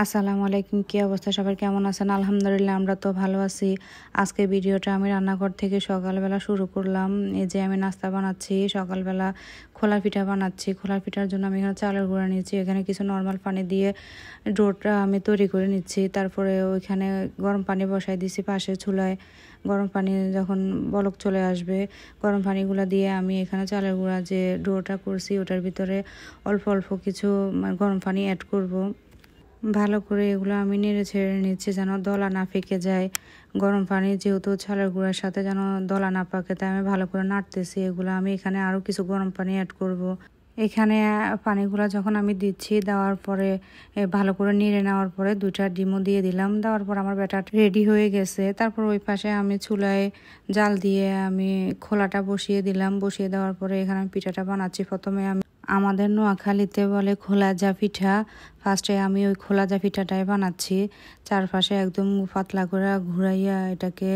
আসসালামু আলাইকুম, কি অবস্থা সবার, কেমন আছেন? আলহামদুলিল্লাহ আমরা তো ভালো আছি। আজকে ভিডিওটা আমি রান্নাঘর থেকে সকালবেলা শুরু করলাম। এই যে আমি নাস্তা বানাচ্ছি, সকালবেলা খোলা পিঠা বানাচ্ছি। খোলা পিঠার জন্য আমি এখানে চালের গুঁড়া নিয়েছি, এখানে কিছু নর্মাল পানি দিয়ে ডোটা আমি তৈরি করে নিচ্ছি। তারপরে ওইখানে গরম পানি বসাই দিছি পাশে চুলায়। গরম পানি যখন বলক চলে আসবে, গরম পানিগুলো দিয়ে আমি এখানে চালের গুঁড়া যে ডোটা করছি ওটার ভিতরে অল্প অল্প কিছু গরম পানি অ্যাড করব। ভালো করে এগুলো আমি নেড়ে ছেড়ে নিচ্ছি যেন দলা না পেকে যায়। গরম পানি যেহেতু চালের গুঁড়ার সাথে যেন দলা না পাকে, তাই আমি ভালো করে নাড়তেছি। এগুলো আমি এখানে আরও কিছু গরম পানি অ্যাড করব। এখানে পানিগুলো যখন আমি দিচ্ছি, দেওয়ার পরে ভালো করে নেড়ে নেওয়ার পরে 2টা ডিমও দিয়ে দিলাম। দেওয়ার পর আমার ব্যাটার রেডি হয়ে গেছে। তারপর ওই পাশে আমি চুলায় জাল দিয়ে আমি খোলাটা বসিয়ে দিলাম। বসিয়ে দেওয়ার পরে এখানে আমি পিঠাটা বানাচ্ছি। প্রথমে আমি আমাদের নোয়াখালীতে বলে খোলা যা পিঠা। ফার্স্টে আমি ওই খোলা যা পিঠাটাই বানাচ্ছি। চারপাশে একদম পাতলা করে ঘুরাইয়া এটাকে,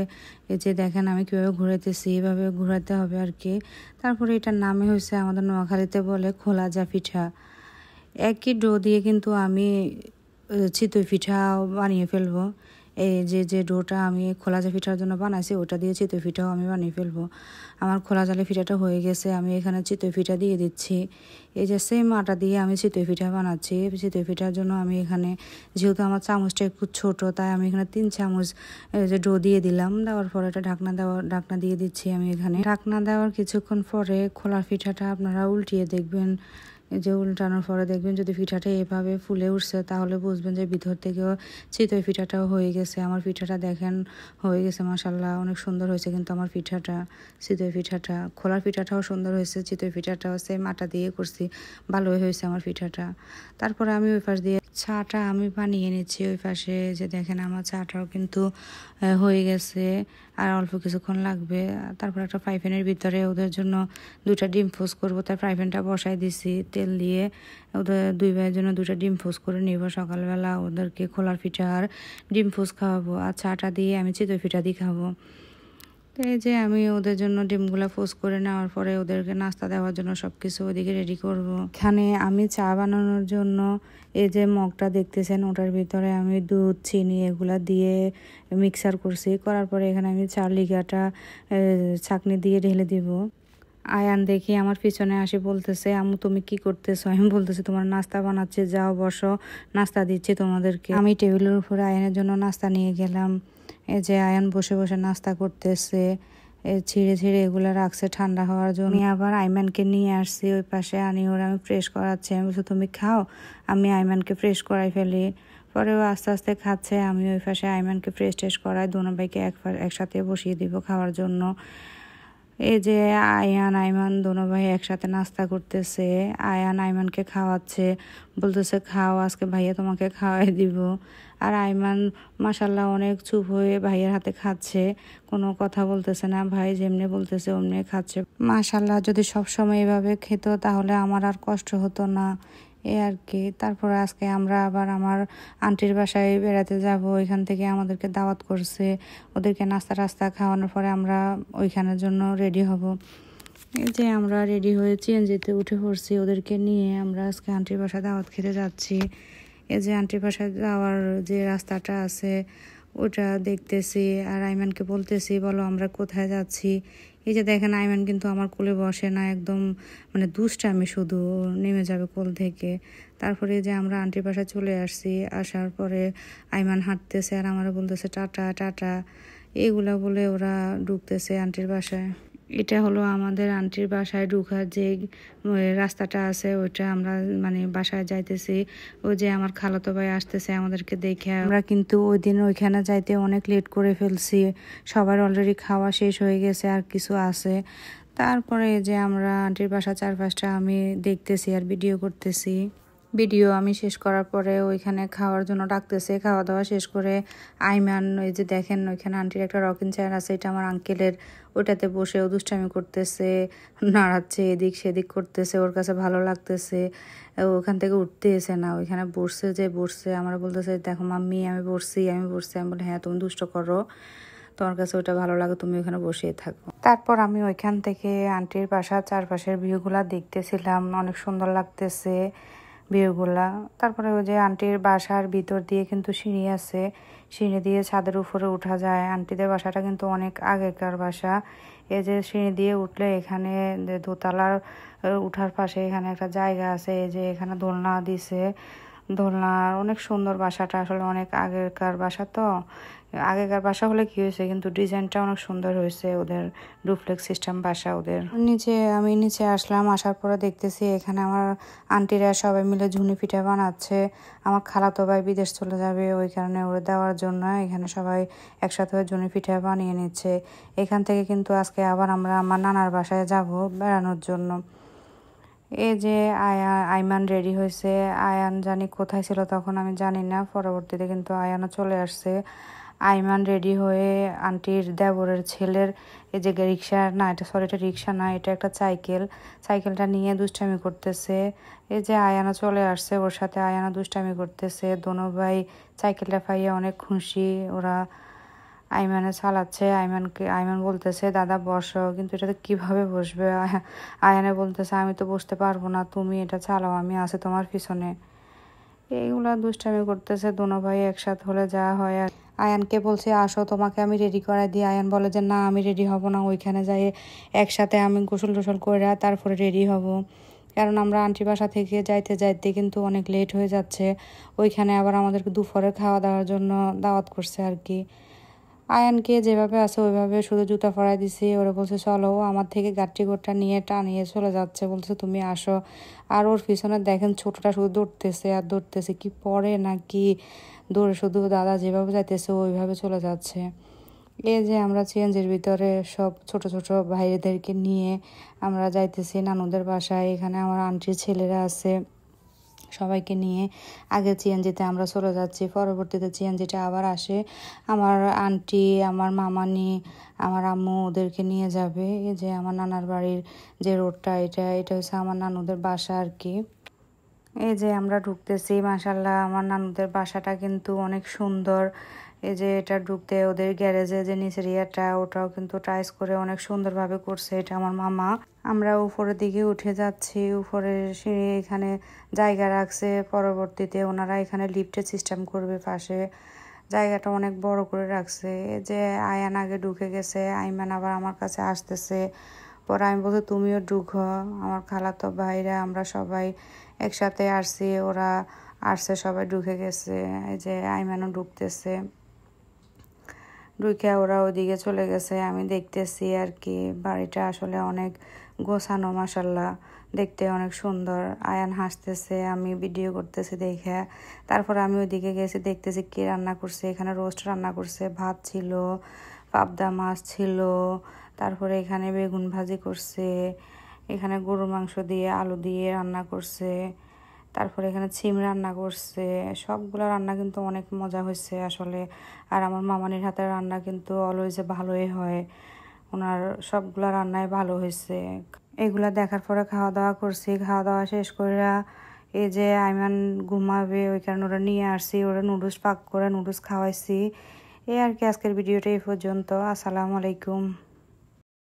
এই যে দেখেন আমি কীভাবে ঘুরাইতেছি, এইভাবে ঘুরাতে হবে আর কি। তারপরে এটার নামে হয়েছে আমাদের নোয়াখালীতে বলে খোলা যা পিঠা। একই ডো দিয়ে কিন্তু আমি চিতই পিঠাও বানিয়ে ফেলবো। এই যে ডোটা আমি খোলা জা পিঠার জন্য বানাইছি, ওটা দিয়ে চিতই পিঠাও আমি বানিয়ে ফেলবো। আমার খোলা জালে পিঠাটা হয়ে গেছে, আমি এখানে চিতই পিঠা দিয়ে দিচ্ছি। এই যে সেম আটা দিয়ে আমি চিতই পিঠা বানাচ্ছি। চিতই পিঠার জন্য আমি এখানে, যেহেতু আমার চামচটা একটু ছোটো, তাই আমি এখানে 3 চামচ যে ডো দিয়ে দিলাম। দেওয়ার পরে এটা ঢাকনা দিয়ে দিচ্ছি আমি এখানে। ঢাকনা দেওয়ার কিছুক্ষণ পরে খোলা পিঠাটা আপনারা উল্টিয়ে দেখবেন। যে উল্টানোর পরে দেখবেন যদি পিঠাটা এভাবে ফুলে উঠছে, তাহলে বুঝবেন যে ভিতর থেকেও চিতই পিঠাটাও হয়ে গেছে। আমার পিঠাটা দেখেন হয়ে গেছে, মাশাল্লাহ অনেক সুন্দর হয়েছে। কিন্তু আমার পিঠাটা, চিতই পিঠাটা, খোলার পিঠাটাও সুন্দর হয়েছে, চিতই পিঠাটাও সেম আটা দিয়ে করছি, ভালোই হয়েছে আমার পিঠাটা। তারপরে আমি ওই পাশ দিয়ে চাটা আমি বানিয়ে নিচ্ছি। ওই পাশে যে দেখেন আমার চাটাও কিন্তু হয়ে গেছে, আর অল্প কিছুক্ষণ লাগবে। তারপর একটা ফ্রাই প্যানের ভিতরে ওদের জন্য 2টা ডিম পোচ করবো, তার ফ্রাই প্যানটা বসাই দিছি তেল দিয়ে। ওদের 2 ভাইয়ের জন্য 2টা ডিম পোচ করে নিব। সকালবেলা ওদেরকে খোলার পিঠা আর ডিম পোচ খাওয়াবো, আর চাটা দিয়ে আমি চিতই পিঠা দিয়ে খাবো। তো এই যে আমি ওদের জন্য ডিমগুলো পোচ করে নেওয়ার পরে ওদেরকে নাস্তা দেওয়ার জন্য সব কিছু ওদিকে রেডি করব। এখানে আমি চা বানানোর জন্য এই যে মগটা দেখতেছেন, ওটার ভিতরে আমি দুধ, চিনি এগুলা দিয়ে মিক্সার করছি। করার পরে এখানে আমি চার লিগাটা ছাঁকনি দিয়ে ঢেলে দিব। আয়ান দেখি আমার পিছনে আসি, বলতেছে আম্মু তুমি কি করতেছো? আমি বলতেছি তোমার নাস্তা বানাচ্ছি, যাও বসো, নাস্তা দিচ্ছি তোমাদেরকে। আমি টেবিলের উপরে আয়ানের জন্য নাস্তা নিয়ে গেলাম। এই যে আয়ান বসে বসে নাস্তা করতেছে, ছিঁড়ে ছিঁড়ে এগুলো রাখছে ঠান্ডা হওয়ার জন্য। আমি আবার আইমানকে নিয়ে আসছি ওই পাশে, আনি ওরা আমি ফ্রেশ করাচ্ছি। আমি বলছি তুমি খাও, আমি আইমানকে ফ্রেশ করাই ফেলি। পরেও আস্তে আস্তে খাচ্ছে, আমি ওই পাশে আইমানকে ফ্রেশ ট্রেশ করাই, দোনো ভাইকে একসাথে বসিয়ে দিব খাওয়ার জন্য। এই যে আয়ান আইমান দোনো ভাই একসাথে নাস্তা করতেছে। আয়ান আইমানকে খাওয়াচ্ছে, বলতেছে খাও, আজকে ভাইয়া তোমাকে খাওয়াই দিব। আর আইমান মাশাল্লাহ অনেক চুপ হয়ে ভাইয়ের হাতে খাচ্ছে, কোনো কথা বলতেছে না। ভাই যেমনি বলতেছে অমনি খাচ্ছে। মাশাল্লাহ যদি সব সময় এভাবে খেত তাহলে আমার আর কষ্ট হতো না, এই আর কি। তারপরে আজকে আমরা আবার আমার আন্টির বাসায় বেড়াতে যাব। ওইখান থেকে আমাদেরকে দাওয়াত করছে। ওদেরকে নাস্তা টাস্তা খাওয়ানোর পরে আমরা ওইখানের জন্য রেডি হব। এই যে আমরা রেডি হয়ে সিএনজিতে উঠে পড়ছি, ওদেরকে নিয়ে আমরা আজকে আন্টির বাসায় দাওয়াত খেতে যাচ্ছি। এই যে আন্টির বাসায় যাওয়ার যে রাস্তাটা আছে ওটা দেখতেছি, আর আইমানকে বলতেছি বলো আমরা কোথায় যাচ্ছি। এই যে দেখেন আইমান কিন্তু আমার কোলে বসে না, একদম মানে দুষ্টামি, শুধু নেমে যাবে কোল থেকে। তারপরে যে আমরা আন্টির বাসায় চলে আসছি, আসার পরে আইমান হাঁটতেছে আর আমারও বলতেছে টাটা টাটা, এগুলা বলে ওরা ঢুকতেছে আন্টির বাসায়। এটা হলো আমাদের আন্টির বাসায় ঢুকার যে রাস্তাটা আছে, ওইটা আমরা মানে বাসায় যাইতেছি। ওই যে আমার খালাতো ভাই আসতেছে আমাদেরকে দেখে। আমরা কিন্তু ওই দিন ওইখানে যাইতে অনেক লেট করে ফেলছি, সবার অলরেডি খাওয়া শেষ হয়ে গেছে, আর কিছু আছে। তারপরে যে আমরা আন্টির বাসা চারপাশটা আমি দেখতেছি আর ভিডিও করতেছি। ভিডিও আমি শেষ করার পরে ওইখানে খাওয়ার জন্য ডাকতেছে। খাওয়া দাওয়া শেষ করে আইমান, ওই যে দেখেন ওইখানে আন্টির একটা রকিং চেয়ার আছে, এটা আমার আঙ্কেলের, ওইটাতে বসে ও দুষ্টামি করতেছে, নাড়াচ্ছে, এদিক সেদিক করতেছে, ওর কাছে ভালো লাগতেছে। ওখান থেকে উঠতে এসে না, ওইখানে বসছে আমরা বলতেছে দেখো মাম্মি আমি বসছি। আমি বলি হ্যাঁ তুমি দুষ্ট করো, তোমার কাছে ওইটা ভালো লাগে, তুমি ওখানে বসেই থাকো। তারপর আমি ওইখান থেকে আন্টির বাসার চারপাশের ভিউগুলা দেখতেছিলাম, অনেক সুন্দর লাগতেছে। ভিউগুলা। তারপরে ওই যে আন্টির বাসার ভিতর দিয়ে কিন্তু সিঁড়ি আছে, সিঁড়ি দিয়ে ছাদের উপরে উঠা যায়। আন্টিদের বাসাটা কিন্তু অনেক আগেকার বাসা। এই যে সিঁড়ি দিয়ে উঠলে এখানে দোতলার উঠার পাশে এখানে একটা জায়গা আছে, এই যে এখানে দোলনা দিছে। দোলনা অনেক সুন্দর, বাসাটা আসলে অনেক আগেকার বাসা তো। আগেকার বাসা হলে কি হয়েছে, কিন্তু ডিজাইনটা অনেক সুন্দর হয়েছে ওদের, ডুপ্লেক্স সিস্টেম বাসা ওদের। আমি নিচে আসলাম, আসার পরে দেখতেছি এখানে আমার আন্টিরা সবাই মিলে ঝুনি পিঠা বানাচ্ছে। আমার খালাতো ভাই বিদেশ চলে যাবে, ওই কারণে ওরা দেওয়ার জন্য এখানে সবাই একসাথে ঝুনি পিঠা বানিয়ে নিচ্ছে। এখান থেকে কিন্তু আজকে আবার আমরা আমার নানার বাসায় যাব বেড়ানোর জন্য। এই যে আইমান রেডি হয়েছে। আয়ান জানি কোথায় ছিল তখন, আমি জানি না। পরবর্তীতে কিন্তু আয়ানও চলে আসছে। আইমান রেডি হয়ে আন্টির দেবরের ছেলের এই যে রিক্সা, না এটা সরি এটা রিক্সা না, এটা একটা সাইকেলটা নিয়ে দুষ্টামি করতেছে। এই যে আয়ানা চলে আসছে, ওর সাথে আয়ানা দুষ্টামি করতেছে। দোনো ভাই সাইকেলটা পাইয়ে অনেক খুশি ওরা। আইমানে চালাচ্ছে, আইমান বলতেছে দাদা বসো, কিন্তু এটাতে কিভাবে বসবে। আয়ানে বলতেছে আমি তো বসতে পারবো না, তুমি এটা চালাও, আমি আছি তোমার পিছনে। এইগুলা দুষ্টামি করতেছে দোনো ভাই একসাথে হলে যা হয়। আয়ানকে বলছে আসো তোমাকে আমি রেডি করাই দিই। আয়ান বলে যে না আমি রেডি হব না, ওইখানে যাই একসাথে আমি গোসল টোসল করে তারপরে রেডি হব। কারণ আমরা আন্টি বাসা থেকে যাইতে যাইতে কিন্তু অনেক লেট হয়ে যাচ্ছে। ওইখানে আবার আমাদেরকে দুপুরে খাওয়া দাওয়ার জন্য দাওয়াত করছে আর কি। আয়ানকে যেভাবে আছে ওইভাবে শুধু জুতা পরাই দিছি। ওরা বলছে চলো, আমার থেকে গাড়ি গোটা নিয়ে টানিয়ে চলে যাচ্ছে, বলছে তুমি আসো। আর ওর পিছনে দেখেন ছোটটা শুধু দৌড়তেছে আর দৌড়তেছে, কি পরে নাকি দৌড়ে শুধু দাদা যেভাবে যাইতেছে ওইভাবে চলে যাচ্ছে। এই যে আমরা সিএনজির ভিতরে সব ছোট ছোট ভাইদেরকে নিয়ে আমরা যাইতেছি নানুদের বাসায়। এখানে আমার আন্টির ছেলেরা আছে, সবাইকে নিয়ে আগে সিএনজিতে আমরা চলে যাচ্ছি। পরবর্তীতে সিএনজিটা আবার আসে, আমার আন্টি আমার মামানি আমার আম্মু ওদেরকে নিয়ে যাবে। এই যে আমার নানার বাড়ির যে রোডটা, এটা হচ্ছে আমার নানুদের বাসা আর কি। এই যে আমরা ঢুকতেছি, মাশাল্লাহ আমার নানুদের বাসাটা কিন্তু অনেক সুন্দর। এই যে এটা ঢুকতে ওদের গ্যারেজে যে নিচের ইয়েটা, ওটাও কিন্তু টাইস করে অনেক সুন্দরভাবে করছে, এটা আমার মামা। আমরা উপরের দিকে উঠে যাচ্ছি, উপরের সিঁড়ি এখানে জায়গা রাখছে। পরবর্তীতে ওনারা এখানে লিফটের সিস্টেম করবে পাশে, জায়গাটা অনেক বড় করে রাখছে। এই যে আয়ান আগে ঢুকে গেছে, আইমান আবার আমার কাছে আসতেছে। পরে আমি বলছি তুমিও ঢুকো। আমার খালাতো ভাইরা আমরা সবাই একসাথে আসছি, ওরা আসছে সবাই ঢুকে গেছে। এই যে আইমানও ঢুকতেছে, ঢুকে ওরা ওইদিকে চলে গেছে। আমি দেখতেছি আর কি, বাড়িটা আসলে অনেক গোছানো, মাশাল্লাহ দেখতে অনেক সুন্দর। আয়ান হাসতেছে, আমি ভিডিও করতেছি দেখে। তারপর আমি ওইদিকে গেছি, দেখতেছি কি রান্না করছে। এখানে রোস্ট রান্না করছে, ভাত ছিল, পাবদা মাছ ছিল, তারপরে এখানে বেগুন ভাজি করছে, এখানে গরুর মাংস দিয়ে আলু দিয়ে রান্না করছে, তারপরে এখানে ছিম রান্না করছে। সবগুলো রান্না কিন্তু অনেক মজা হয়েছে আসলে। আর আমার মামানির হাতের রান্না কিন্তু অলওয়েজ ভালোই হয়, ওনার সবগুলা রান্নাই ভালো হয়েছে। এগুলা দেখার পরে খাওয়া দাওয়া করছি, খাওয়া দাওয়া শেষ করে এই যে আইমান ঘুমাবে, ওই কারণে ওরা নিয়ে আসছি, ওরা নুডলস পাক করে নুডলস খাওয়াইছি। এই আর কি, আজকের ভিডিওটা এই পর্যন্ত। আসসালামু আলাইকুম।